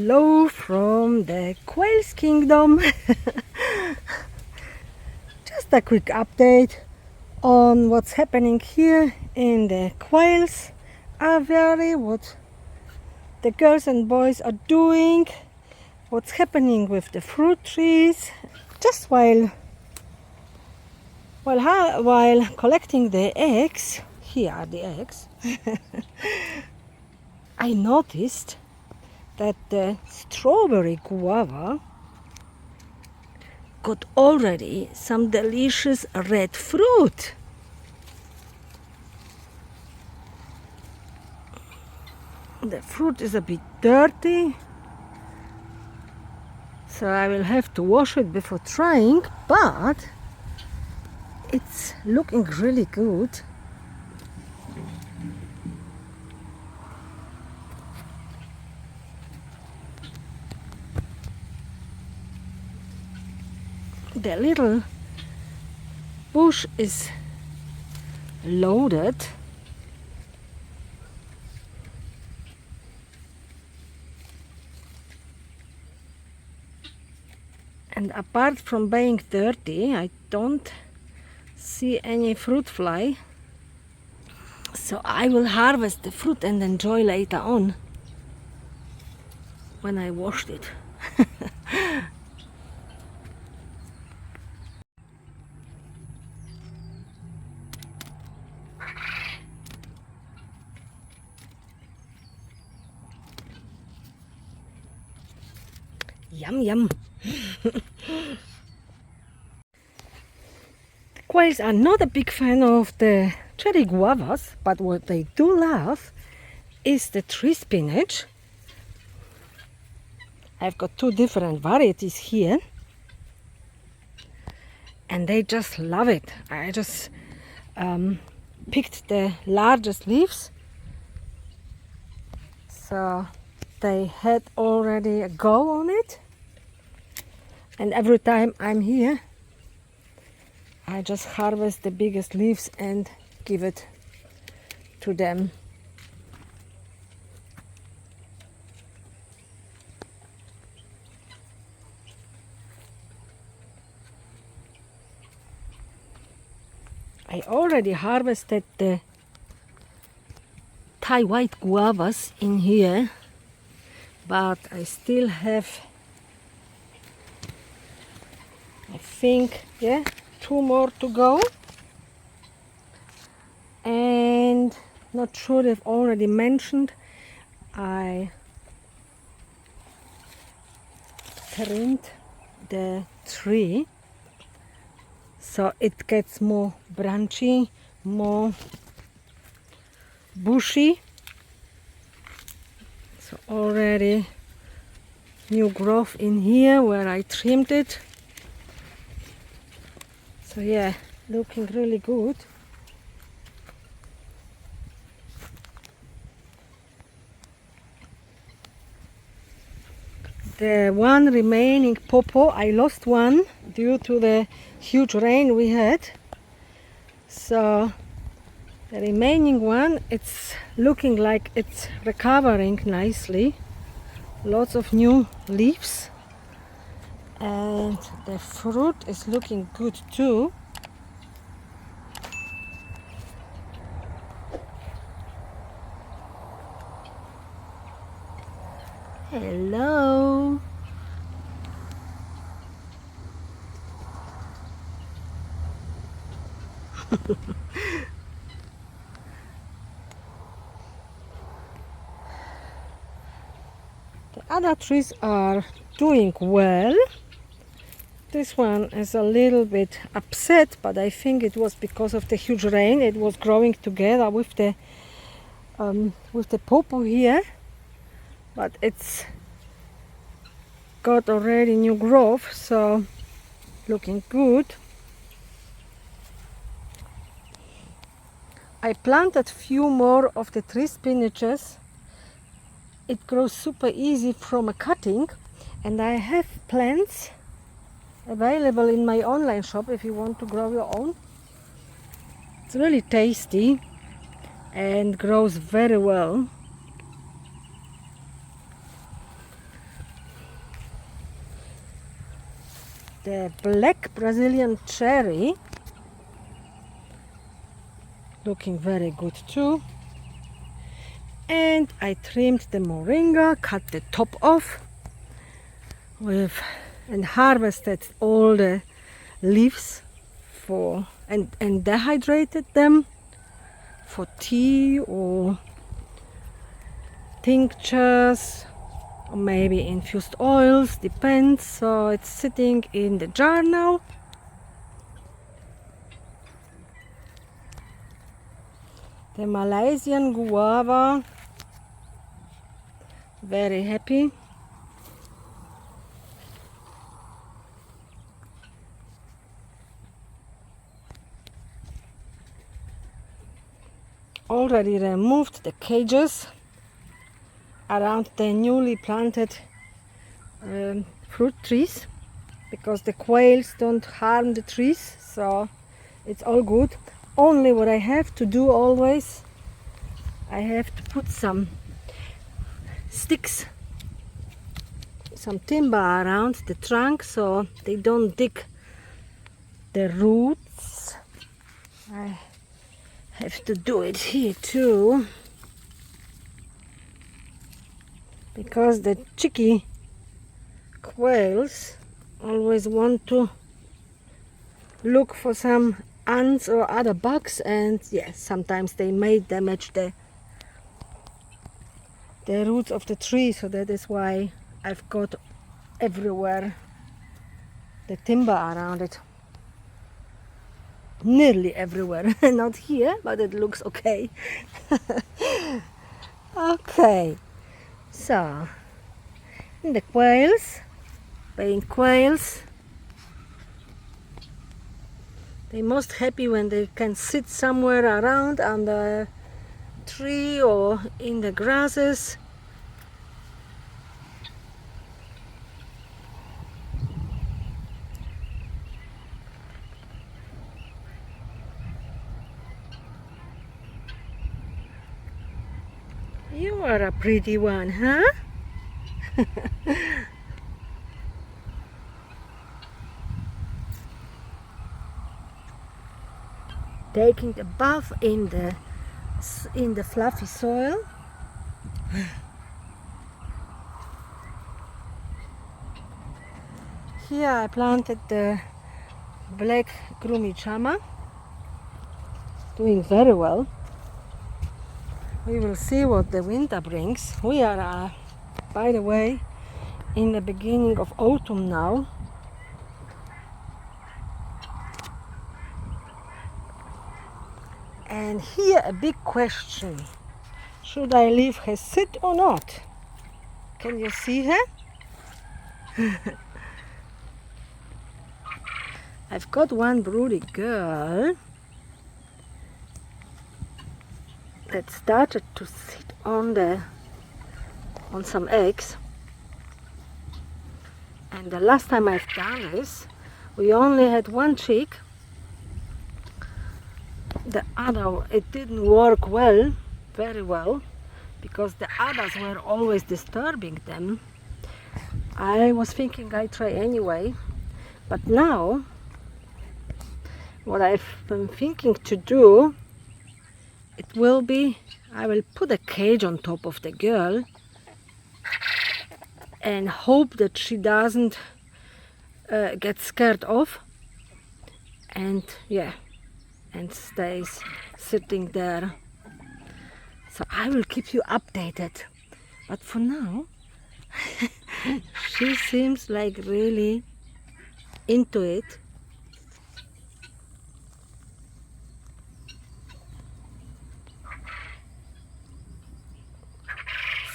Hello from the Quails kingdom. Just a quick update on what's happening here in the Quails Aviary, what the girls and boys are doing, what's happening with the fruit trees. Just while collecting the eggs, here are the eggs, I noticed that the strawberry guava got already some delicious red fruit. The fruit is a bit dirty, so I will have to wash it before trying, but it's looking really good. The little bush is loaded. And apart from being dirty, I don't see any fruit fly. So I will harvest the fruit and enjoy later on when I washed it. Yum yum. Quails are not a big fan of the cherry guavas, but what they do love is the tree spinach. I've got two different varieties here, and they just love it. I just picked the largest leaves, so they had already a go on it. And every time I'm here, I just harvest the biggest leaves and give it to them. I already harvested the Thai white guavas in here, but I still have, I think, yeah, two more to go. And not sure if already mentioned, I trimmed the tree so it gets more branchy, more bushy. So already new growth in here where I trimmed it. So yeah, looking really good. The one remaining popo, I lost one due to the huge rain we had. So the remaining one, it's looking like it's recovering nicely. Lots of new leaves. And the fruit is looking good too. Hello. The other trees are doing well. This one is a little bit upset, but I think it was because of the huge rain. It was growing together with the popo here, but it's got already new growth, so looking good. I planted few more of the tree spinaches. It grows super easy from a cutting, and I have plants available in my online shop if you want to grow your own. It's really tasty and grows very well. the black Brazilian cherry, looking very good too. And I trimmed the moringa, cut the top off and harvested all the leaves and dehydrated them for tea or tinctures or maybe infused oils, depends. So it's sitting in the jar now. The Malaysian guava, very happy. Already removed the cages around the newly planted fruit trees, because the quails don't harm the trees, so it's all good. Only what I have to do always, I have to put some sticks, some timber around the trunk so they don't dig the roots. I have to do it here too, because the cheeky quails always want to look for some ants or other bugs, and yes, sometimes they may damage the roots of the tree. So that is why I've got everywhere the timber around it. Nearly everywhere. Not here, but it looks okay. Okay, so the quails, being quails, they're most happy when they can sit somewhere around under a tree or in the grasses. You are a pretty one, huh? Taking a bath in the fluffy soil. Here I planted the black chama, doing very well. We will see what the winter brings. We are, by the way, in the beginning of autumn now. And here a big question. Should I leave her sit or not? Can you see her? I've got one broody girl that started to sit on some eggs. And the last time I've done this, we only had one chick. The other, it didn't work well, very well, because the others were always disturbing them. I was thinking I'd try anyway, but now what I've been thinking to do, it will be, I will put a cage on top of the girl and hope that she doesn't get scared off, and yeah, and stays sitting there. So I will keep you updated, but for now she seems like really into it.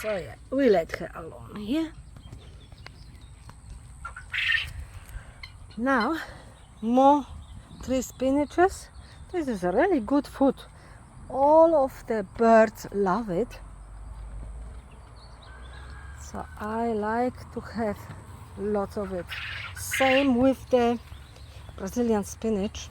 So yeah, we let her alone here. Now more tree spinaches. This is a really good food. All of the birds love it, so I like to have lots of it. Same with the Brazilian spinach.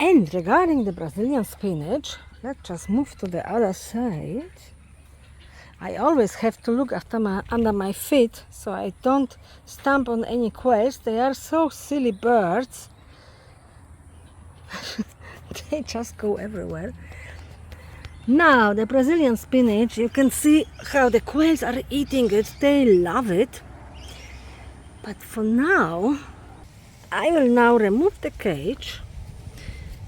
And regarding the Brazilian spinach, let's just move to the other side. I always have to look under my feet so I don't stump on any quails. They are so silly birds. They just go everywhere. Now the Brazilian spinach, you can see how the quails are eating it. They love it. But for now, I will now remove the cage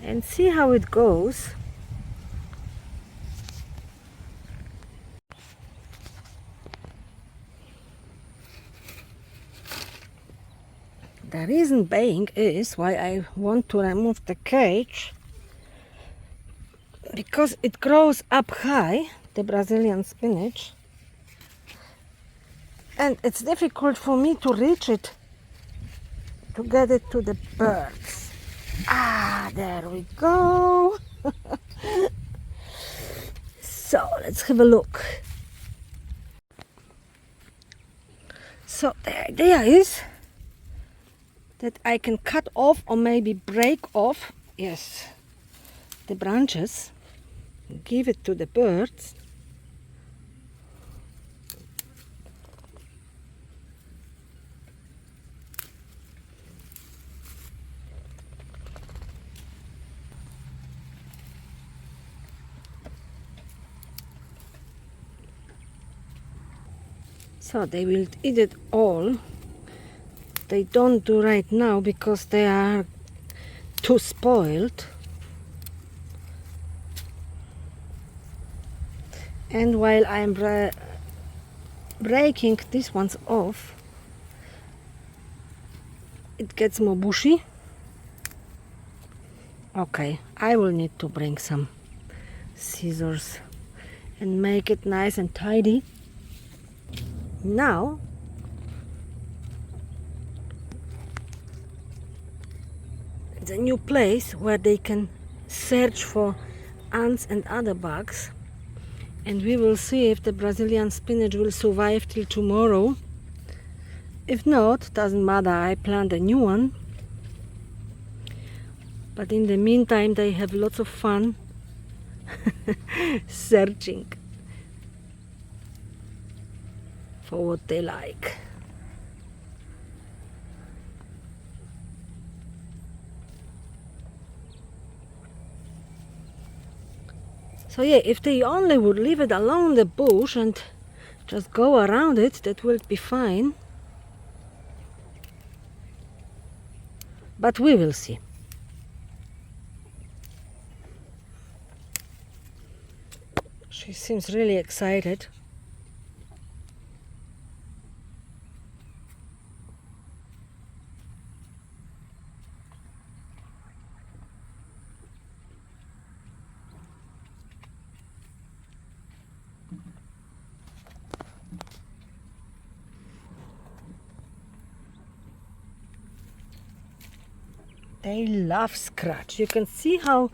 and see how it goes. The reason being is why I want to remove the cage, because it grows up high, the Brazilian spinach, and it's difficult for me to reach it, to get it to the birds. Ah, there we go. So let's have a look. So the idea is that I can cut off or maybe break off, yes, the branches, give it to the birds. So they will eat it all. They don't do right now because they are too spoiled. And while I'm breaking these ones off, it gets more bushy. Okay, I will need to bring some scissors and make it nice and tidy. Now it's a new place where they can search for ants and other bugs, and we will see if the Brazilian spinach will survive till tomorrow. If not, doesn't matter, I plant a new one. But in the meantime they have lots of fun searching for what they like. So yeah, if they only would leave it alone the bush and just go around it, that would be fine. But we will see. She seems really excited. They love scratch. You can see how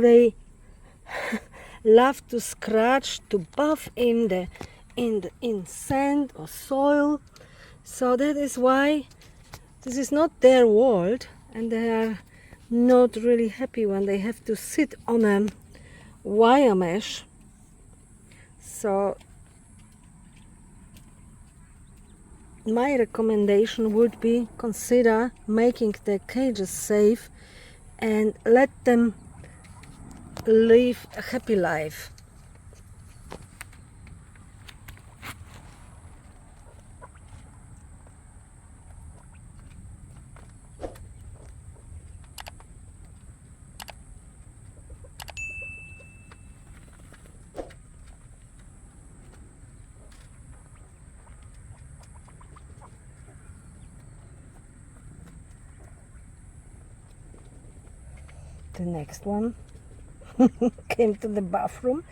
they love to scratch, to buff in sand or soil. So that is why this is not their world, and they are not really happy when they have to sit on a wire mesh. So my recommendation would be consider making the cages safe and let them live a happy life. The next one came to the bathroom.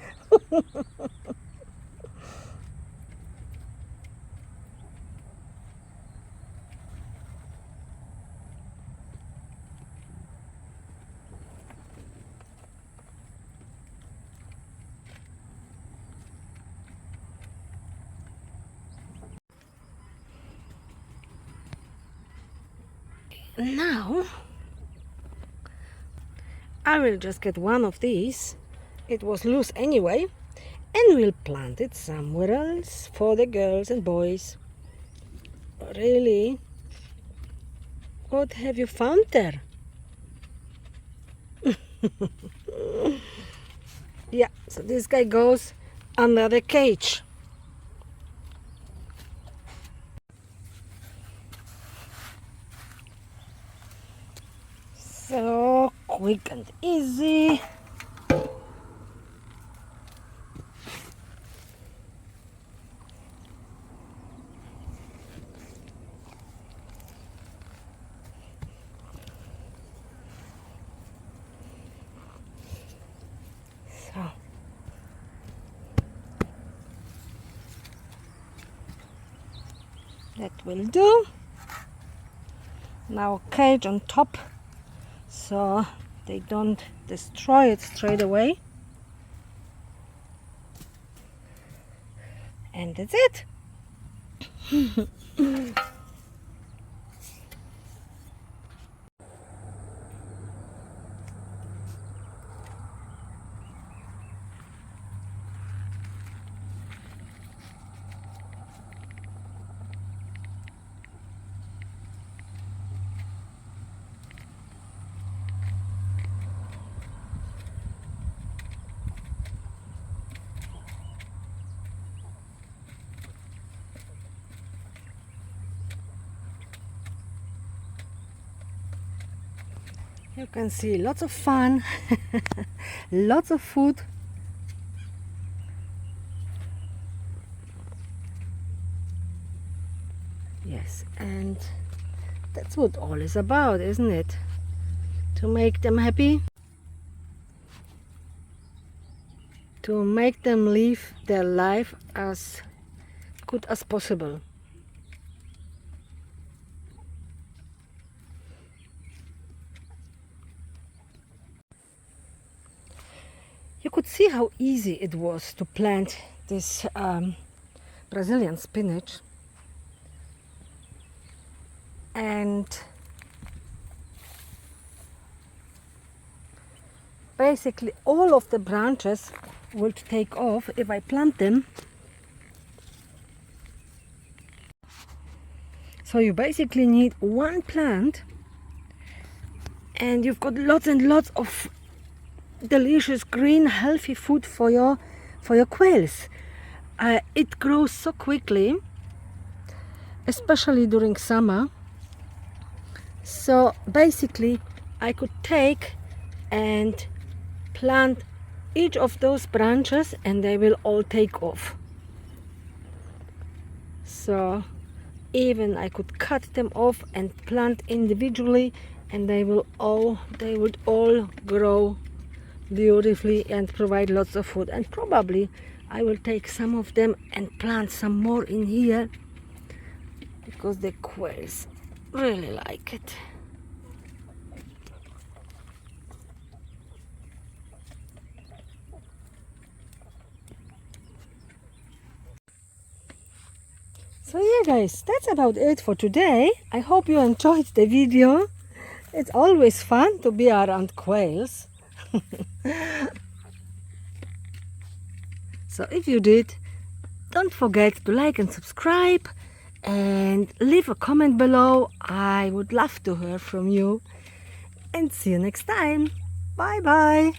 Now I will just get one of these. It was loose anyway, and we'll plant it somewhere else for the girls and boys. Really? What have you found there? Yeah, so this guy goes under the cage. So quick and easy. So that will do. Now cage on top, so they don't destroy it straight away. And that's it. You can see lots of fun, lots of food. Yes, and that's what all is about, isn't it? To make them happy, to make them live their life as good as possible. You could see how easy it was to plant this Brazilian spinach, and basically all of the branches will take off if I plant them. So you basically need one plant and you've got lots and lots of delicious green healthy food for your quails. It grows so quickly, especially during summer. So basically I could take and plant each of those branches and they will all take off. So even I could cut them off and plant individually and they would all grow beautifully and provide lots of food. And probably I will take some of them and plant some more in here because the quails really like it. So yeah guys, that's about it for today. I hope you enjoyed the video. It's always fun to be around quails. So if you did, don't forget to like and subscribe and leave a comment below. I would love to hear from you, and see you next time. Bye bye.